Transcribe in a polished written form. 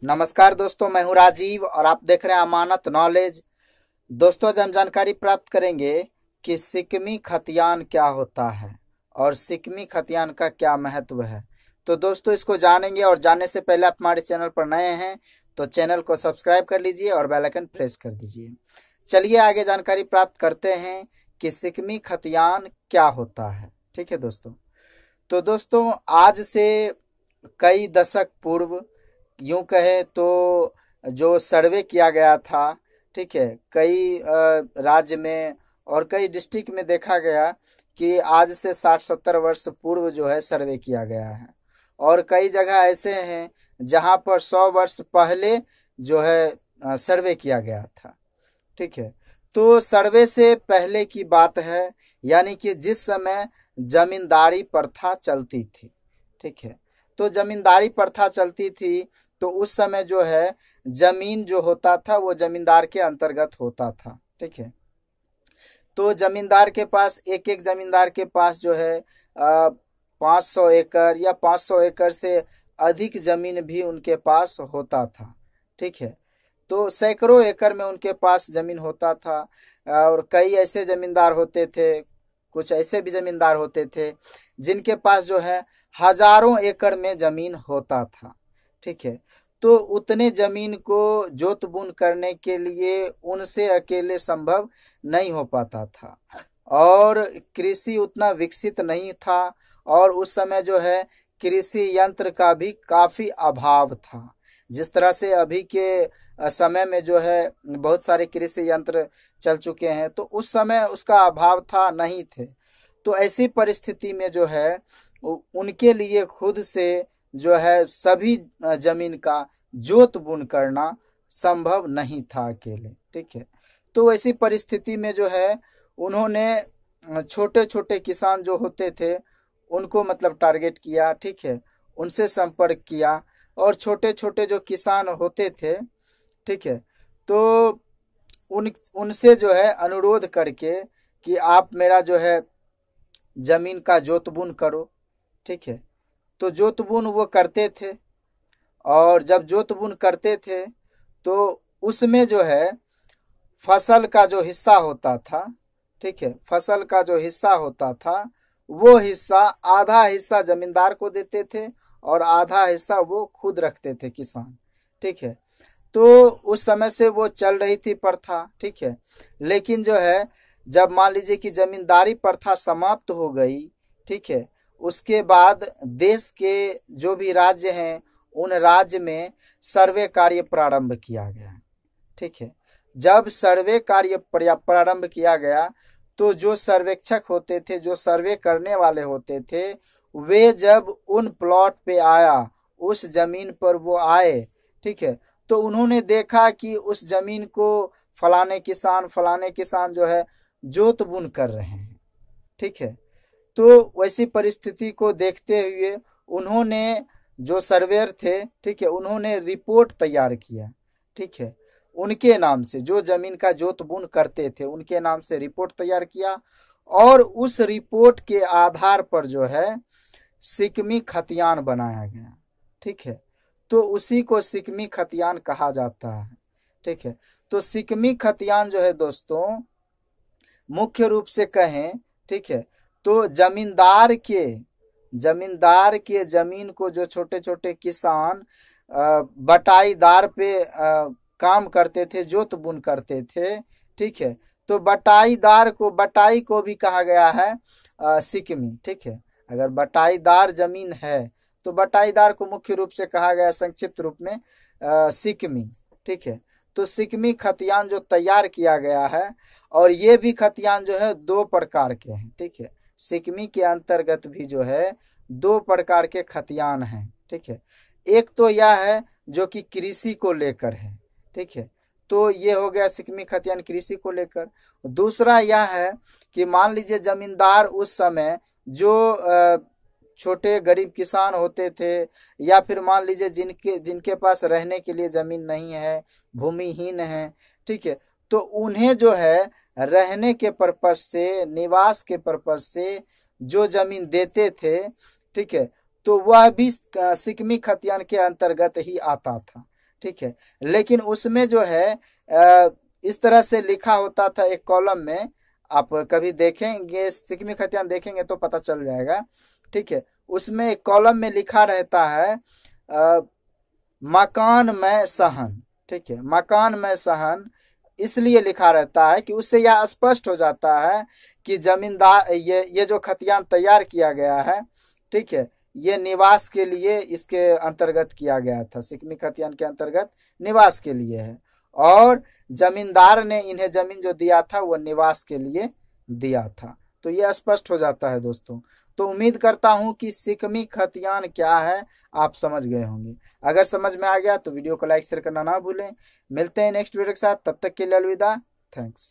नमस्कार दोस्तों, मैं हूं राजीव और आप देख रहे हैं अमानत नॉलेज। दोस्तों, आज हम जानकारी प्राप्त करेंगे कि सिक्किमी खतियान क्या होता है और सिक्किमी खतियान का क्या महत्व है। तो दोस्तों, इसको जानेंगे और जानने से पहले आप हमारे चैनल पर नए हैं तो चैनल को सब्सक्राइब कर लीजिए और बेल आइकन प्रेस कर दीजिए। चलिए आगे जानकारी प्राप्त करते हैं कि सिक्किमी खतियान क्या होता है। ठीक है दोस्तों। तो दोस्तों, आज से कई दशक पूर्व यूं कहे तो जो सर्वे किया गया था, ठीक है, कई राज्य में और कई डिस्ट्रिक्ट में देखा गया कि आज से 60-70 वर्ष पूर्व जो है सर्वे किया गया है। और कई जगह ऐसे हैं जहां पर 100 वर्ष पहले जो है सर्वे किया गया था। ठीक है। तो सर्वे से पहले की बात है, यानी कि जिस समय जमींदारी प्रथा चलती थी। ठीक है। तो जमींदारी प्रथा चलती थी तो उस समय जो है जमीन जो होता था वो जमींदार के अंतर्गत होता था। ठीक है। तो जमींदार के पास एक एक जमींदार के पास जो है 500 एकड़ या 500 एकड़ से अधिक जमीन भी उनके पास होता था। ठीक है। तो सैकड़ों एकड़ में उनके पास जमीन होता था। और कई ऐसे जमींदार होते थे, कुछ ऐसे भी जमींदार होते थे जिनके पास जो है हजारों एकड़ में जमीन होता था। ठीक है। तो उतने जमीन को जोत बुन करने के लिए उनसे अकेले संभव नहीं हो पाता था और कृषि उतना विकसित नहीं था। और उस समय जो है कृषि यंत्र का भी काफी अभाव था। जिस तरह से अभी के समय में जो है बहुत सारे कृषि यंत्र चल चुके हैं, तो उस समय उसका अभाव था, नहीं थे। तो ऐसी परिस्थिति में जो है उनके लिए खुद से जो है सभी जमीन का जोत बुन करना संभव नहीं था अकेले। ठीक है। तो ऐसी परिस्थिति में जो है उन्होंने छोटे छोटे किसान जो होते थे उनको मतलब टारगेट किया। ठीक है। उनसे संपर्क किया और छोटे छोटे जो किसान होते थे, ठीक है, तो उनसे जो है अनुरोध करके कि आप मेरा जो है जमीन का जोतबुन करो। ठीक है। तो जोतबुन वो करते थे और जब जोतबुन करते थे तो उसमें जो है फसल का जो हिस्सा होता था, ठीक है, फसल का जो हिस्सा होता था वो हिस्सा, आधा हिस्सा जमींदार को देते थे और आधा हिस्सा वो खुद रखते थे किसान। ठीक है। तो उस समय से वो चल रही थी प्रथा। ठीक है। लेकिन जो है जब मान लीजिए कि जमींदारी प्रथा समाप्त हो गई, ठीक है, उसके बाद देश के जो भी राज्य हैं उन राज्य में सर्वे कार्य प्रारंभ किया गया। ठीक है। जब सर्वे कार्य प्रारंभ किया गया तो जो सर्वेक्षक होते थे, जो सर्वे करने वाले होते थे, वे जब उन प्लॉट पे आया, उस जमीन पर वो आए, ठीक है, तो उन्होंने देखा कि उस जमीन को फलाने किसान जो है जोत बुन कर रहे हैं। ठीक है। तो वैसी परिस्थिति को देखते हुए उन्होंने, जो सर्वेयर थे, ठीक है, उन्होंने रिपोर्ट तैयार किया। ठीक है। उनके नाम से, जो जमीन का जोत बुन करते थे उनके नाम से रिपोर्ट तैयार किया और उस रिपोर्ट के आधार पर जो है सिक्किमी खतियान बनाया गया। ठीक है। तो उसी को सिक्किमी खतियान कहा जाता है। ठीक है। तो सिक्किमी खतियान जो है दोस्तों, मुख्य रूप से कहें, ठीक है, तो जमींदार के जमीन को जो छोटे छोटे किसान बटाईदार पे काम करते थे, जोत बुन करते थे। ठीक है। तो बटाई को भी कहा गया है सिक्किमी। ठीक है। अगर बटाईदार जमीन है तो बटाईदार को मुख्य रूप से कहा गया संक्षिप्त रूप में सिक्किमी। ठीक है। तो सिक्किमी खतियान जो तैयार किया गया है, और ये भी खतियान जो है दो प्रकार के हैं। ठीक है। सिक्किमी के अंतर्गत भी जो है दो प्रकार के खतियान हैं। ठीक है। एक तो यह है जो कि कृषि को लेकर है। ठीक है। तो ये हो गया सिक्किमी खतियान कृषि को लेकर। दूसरा यह है कि मान लीजिए जमींदार उस समय जो छोटे गरीब किसान होते थे, या फिर मान लीजिए जिनके जिनके पास रहने के लिए जमीन नहीं है, भूमिहीन है, ठीक है, तो उन्हें जो है रहने के पर्पज से, निवास के पर्पज से जो जमीन देते थे, ठीक है, तो वह भी सिक्किमी खतियान के अंतर्गत ही आता था। ठीक है। लेकिन उसमें जो है इस तरह से लिखा होता था एक कॉलम में, आप कभी देखेंगे सिक्किमी खतियान देखेंगे तो पता चल जाएगा। ठीक है, उसमें एक कॉलम में लिखा रहता है मकान में सहन। ठीक है, मकान में सहन इसलिए लिखा रहता है कि उससे यह स्पष्ट हो जाता है कि जमींदार ये जो खतियान तैयार किया गया है, ठीक है, ये निवास के लिए इसके अंतर्गत किया गया था, सिक्किमी खतियान के अंतर्गत निवास के लिए है। और जमींदार ने इन्हें जमीन जो दिया था वो निवास के लिए दिया था। तो यह स्पष्ट हो जाता है दोस्तों। तो उम्मीद करता हूं कि सिक्किमी खतियान क्या है आप समझ गए होंगे। अगर समझ में आ गया तो वीडियो को लाइक शेयर करना ना भूलें। मिलते हैं नेक्स्ट वीडियो के साथ, तब तक के लिए अलविदा। थैंक्स।